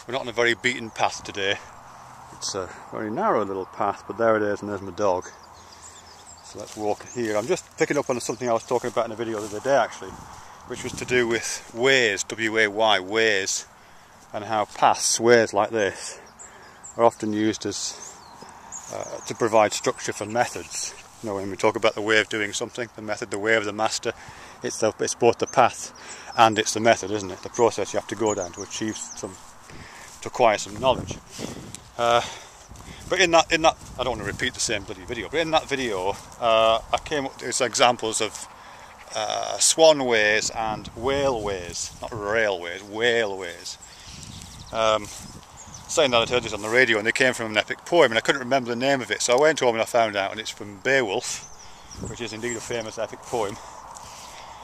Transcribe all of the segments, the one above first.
We're not on a very beaten path today. It's a very narrow little path, but there it is, and there's my dog. So let's walk here. I'm just picking up on something I was talking about in a video the other day actually, which was to do with ways, W-A-Y, ways, and how paths, ways like this, are often used as to provide structure for methods. You know, when we talk about the way of doing something, the method, the way of the master, it's both the path and it's the method, isn't it? The process you have to go down to achieve to acquire some knowledge. But in that, I don't want to repeat the same bloody video, but in that video I came up with examples of swan ways and whale ways, not railways, whale ways. Saying that I'd heard this on the radio and they came from an epic poem and I couldn't remember the name of it, so I went home and I found out, and it's from Beowulf, which is indeed a famous epic poem.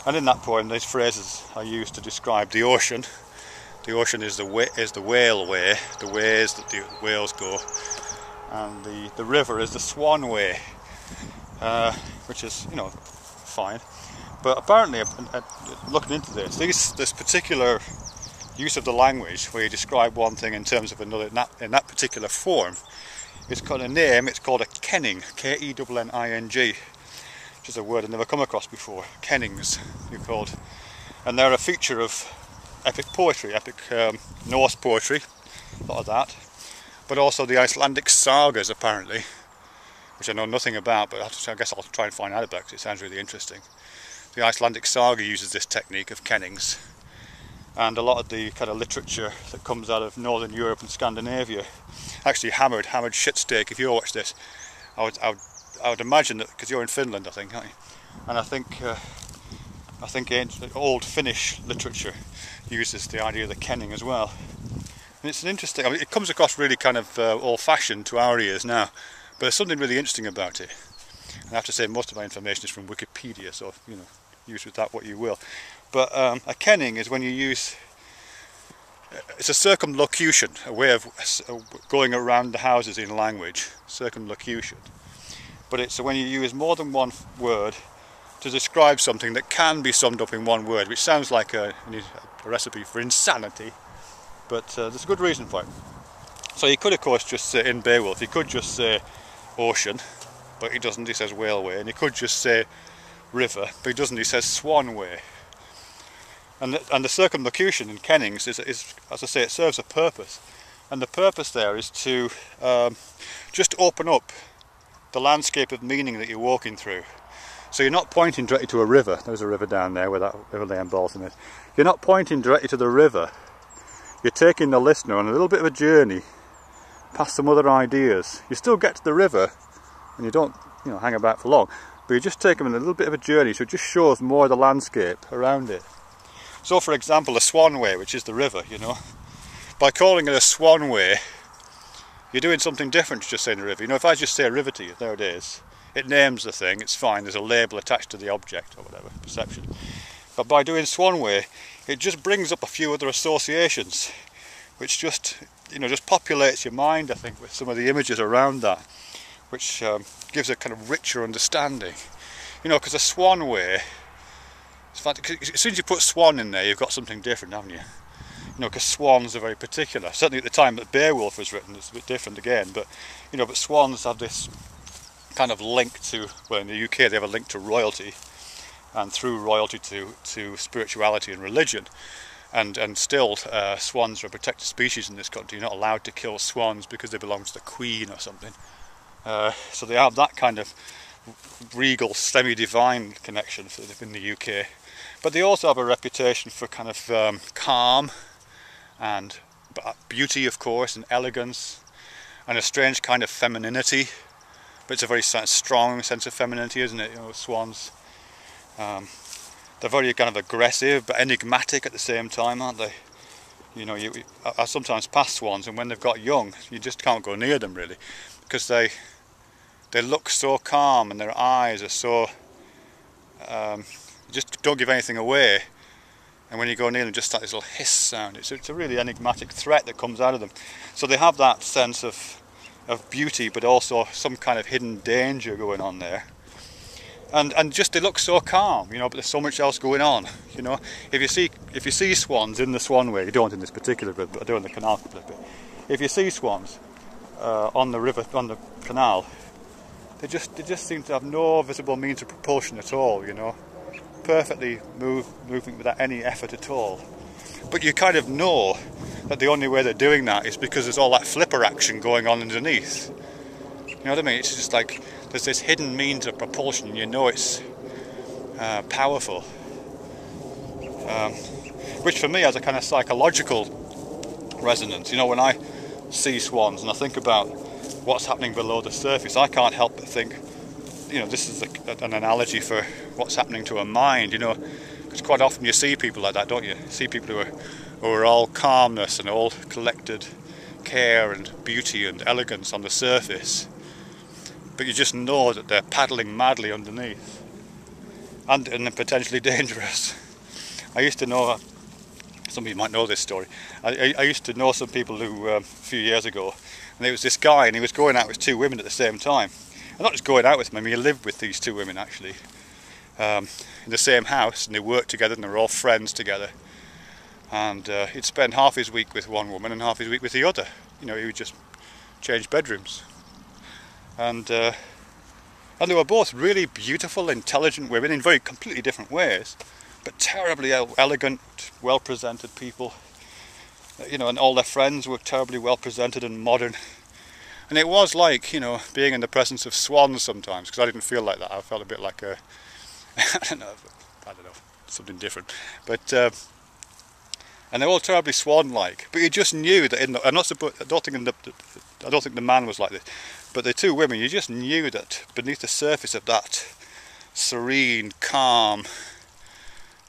And in that poem these phrases are used to describe the ocean. The ocean is the whale way, the ways that the whales go, and the river is the swan way, which is, you know, fine. But apparently, looking into this particular use of the language, where you describe one thing in terms of another in that particular form, it's got a name. It's called a kenning, K-E-N-N-I-G, which is a word I've never come across before. Kennings, they're called, and they're a feature of epic poetry, epic Norse poetry, a lot of that, but also the Icelandic sagas apparently, which I know nothing about, but I guess I'll try and find out about because it sounds really interesting. The Icelandic saga uses this technique of kennings, and a lot of the kind of literature that comes out of Northern Europe and Scandinavia actually hammered shit steak. If you watch this, I would imagine that, because you're in Finland, I think, aren't you? And I think old Finnish literature uses the idea of the kenning as well. And it's an interesting, I mean, it comes across really kind of old-fashioned to our ears now, but there's something really interesting about it. And I have to say most of my information is from Wikipedia, so, you know, use with that what you will. But a kenning is when you use, it's a circumlocution, a way of going around the houses in language, circumlocution. But it's when you use more than one word to describe something that can be summed up in one word, which sounds like a recipe for insanity, but there's a good reason for it. So he could of course just say, in Beowulf, he could just say ocean, but he doesn't, he says whaleway, and he could just say river, but he doesn't, he says swanway. And the circumlocution in kennings is, as I say, it serves a purpose, and the purpose there is to just open up the landscape of meaning that you're walking through. So you're not pointing directly to a river. There's a river down there where that river lane Balsam is. You're not pointing directly to the river. You're taking the listener on a little bit of a journey past some other ideas. You still get to the river and you don't, you know, hang about for long, but you just take them on a little bit of a journey, so it just shows more of the landscape around it. So for example, a swanway, which is the river, you know, by calling it a swanway, you're doing something different to just saying a river. You know, if I just say a river to you, there it is. It names the thing, it's fine, there's a label attached to the object or whatever, perception. But by doing swanway, it just brings up a few other associations, which just, you know, just populates your mind, I think, with some of the images around that, which gives a kind of richer understanding. You know, because a swanway, as soon as you put swan in there, you've got something different, haven't you? You know, because swans are very particular. Certainly at the time that Beowulf was written, it's a bit different again, but, you know, but swans have this kind of link to, well, in the UK they have a link to royalty, and through royalty to spirituality and religion, and still swans are a protected species in this country. You're not allowed to kill swans because they belong to the Queen or something. So they have that kind of regal, semi-divine connection in the UK. But they also have a reputation for kind of calm and beauty, of course, and elegance, and a strange kind of femininity. But it's a very strong sense of femininity, isn't it? You know, swans, they're very kind of aggressive but enigmatic at the same time, aren't they? You know, I sometimes pass swans, and when they've got young, you just can't go near them really, because they look so calm and their eyes are so just don't give anything away. And when you go near them, just that little hiss sound. It's a really enigmatic threat that comes out of them. So they have that sense of beauty, but also some kind of hidden danger going on there. and just they look so calm, you know, but there's so much else going on, you know. If you see swans in the Swanway, you don't in this particular bit, but I do in the canal a bit. If you see swans on the river, on the canal, they just seem to have no visible means of propulsion at all, you know, perfectly moving without any effort at all. But you kind of know that the only way they're doing that is because there's all that flipper action going on underneath. You know what I mean? It's just like there's this hidden means of propulsion, and you know it's powerful. Which for me has a kind of psychological resonance. You know, when I see swans and I think about what's happening below the surface, I can't help but think, you know, this is an analogy for what's happening to a mind, you know, because quite often you see people like that, don't you? You see people who are all calmness and all collected care and beauty and elegance on the surface, but you just know that they're paddling madly underneath and potentially dangerous. I used to know, some of you might know this story, I used to know some people who, a few years ago, and there was this guy and he was going out with two women at the same time. And not just going out with them, I mean, he lived with these two women actually, in the same house, and they worked together and they were all friends together. And he'd spend half his week with one woman and half his week with the other. You know, he would just change bedrooms. And they were both really beautiful, intelligent women in very completely different ways, but terribly elegant, well-presented people. You know, and all their friends were terribly well-presented and modern. And it was like, you know, being in the presence of swans sometimes, because I didn't feel like that. I felt a bit like a, I don't know, something different. But and they're all terribly swan-like. But you just knew that I don't think the man was like this, but the two women, you just knew that beneath the surface of that serene, calm,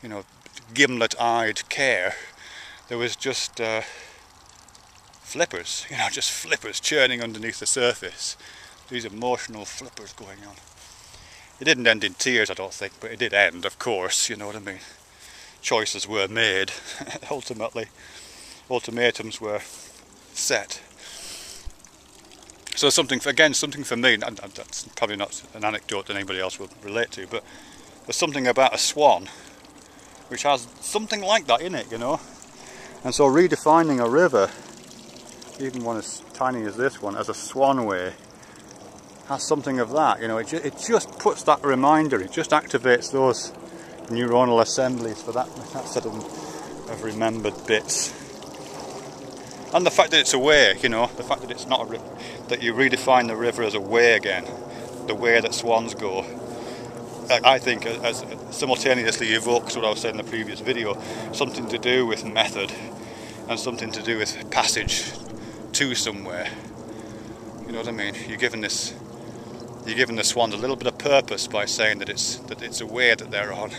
you know, gimlet-eyed care, there was just flippers, you know, just flippers churning underneath the surface. These emotional flippers going on. It didn't end in tears, I don't think, but it did end, of course, you know what I mean. Choices were made, ultimately. Ultimatums were set. So something for me, and that's probably not an anecdote that anybody else will relate to, but there's something about a swan which has something like that in it, you know. And so redefining a river, even one as tiny as this one, as a swanway, has something of that, you know. It just puts that reminder, it just activates those neuronal assemblies for that set of remembered bits. And the fact that it's a way, you know, the fact that it's not a river, that you redefine the river as a way again, the way that swans go, I think as simultaneously evokes what I was saying in the previous video, something to do with method and something to do with passage to somewhere. You know what I mean? You're giving the swans a little bit of purpose by saying that it's a way that they're on,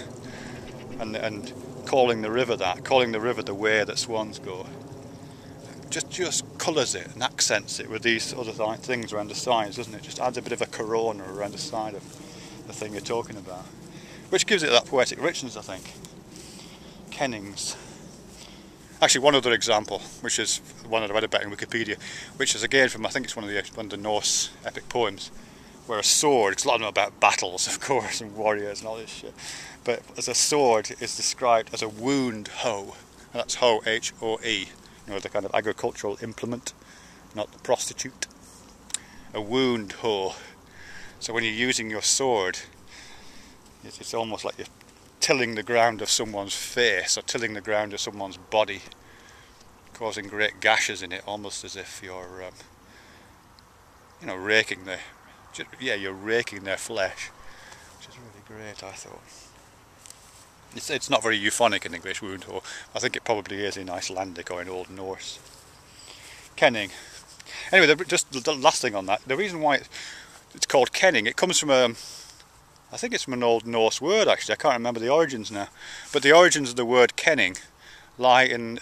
and calling the river the way that swans go. Just colours it and accents it with these other things around the sides, doesn't it? Just adds a bit of a corona around the side of the thing you're talking about, which gives it that poetic richness, I think. Kennings. Actually, one other example, which is one that I read about in Wikipedia, which is again from, I think it's one of the Norse epic poems, where a sword, it's a lot of them about battles, of course, and warriors and all this shit, but as a sword is described as a wound hoe, and that's hoe, H-O-E, you know, the kind of agricultural implement, not the prostitute. A wound hoe. So when you're using your sword, it's almost like you're tilling the ground of someone's face or tilling the ground of someone's body, causing great gashes in it, almost as if you're, you know, raking you're raking their flesh, which is really great, I thought. It's not very euphonic in English, wound hoe. I think it probably is in Icelandic or in Old Norse. Kenning. Anyway, just the last thing on that, the reason why it's called kenning, it comes from I think it's from an Old Norse word actually, I can't remember the origins now, but the origins of the word kenning lie in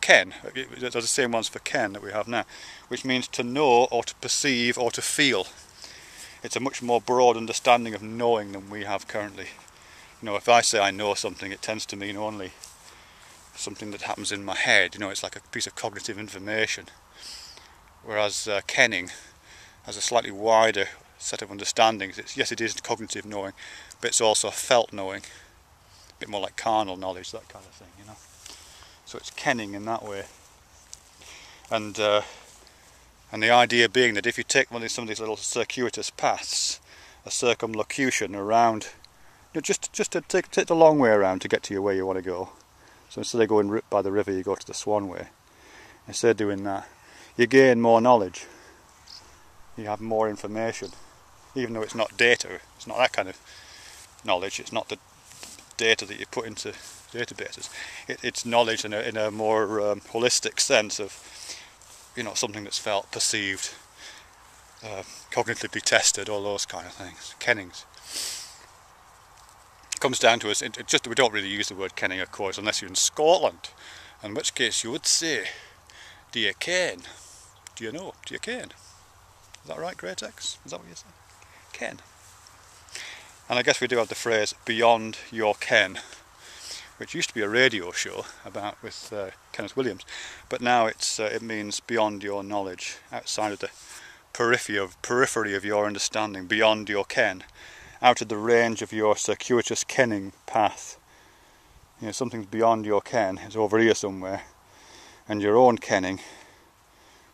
ken, they're the same ones for ken that we have now, which means to know or to perceive or to feel. It's a much more broad understanding of knowing than we have currently. You know, if I say I know something, it tends to mean only something that happens in my head, you know, it's like a piece of cognitive information. Whereas kenning has a slightly wider set of understandings. Yes, it is cognitive knowing, but it's also felt knowing. A bit more like carnal knowledge, that kind of thing, you know. So it's kenning in that way. And the idea being that if you take some of these little circuitous paths, a circumlocution around, you know, just to take the long way around to get to where you want to go. So instead of going by the river, you go to the Swan Way. Instead of doing that, you gain more knowledge. You have more information, even though it's not data. It's not that kind of knowledge. It's not the data that you put into databases. It's knowledge in a more holistic sense of, you know, something that's felt, perceived, cognitively tested, all those kind of things. Kennings. It comes down to us. We don't really use the word kenning, of course, unless you're in Scotland, in which case you would say, "Do you ken?" Do you know? Do you ken? Is that right, Greatex? Is that what you say? Ken. And I guess we do have the phrase "beyond your ken," which used to be a radio show with Kenneth Williams, but now it means beyond your knowledge, outside of the periphery of your understanding, beyond your ken, out of the range of your circuitous kenning path. You know, something's beyond your ken, it's over here somewhere, and your own kenning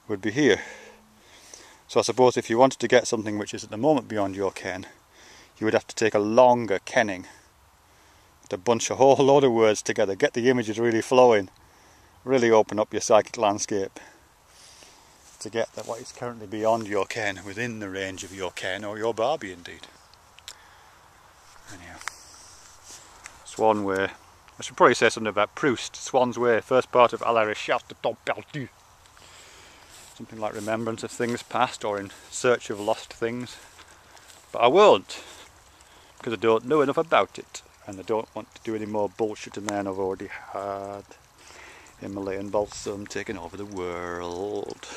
would be here. So I suppose if you wanted to get something which is at the moment beyond your ken, you would have to take a longer kenning, to bunch a whole load of words together, get the images really flowing, really open up your psychic landscape to get that what is currently beyond your ken, within the range of your ken, or your Barbie indeed. Anyhow, Swan Way. I should probably say something about Proust. Swan's Way, first part of À la recherche de temps perdu. Something like remembrance of things past, or in search of lost things. But I won't, because I don't know enough about it, and I don't want to do any more bullshit than I've already had. Himalayan balsam taking over the world.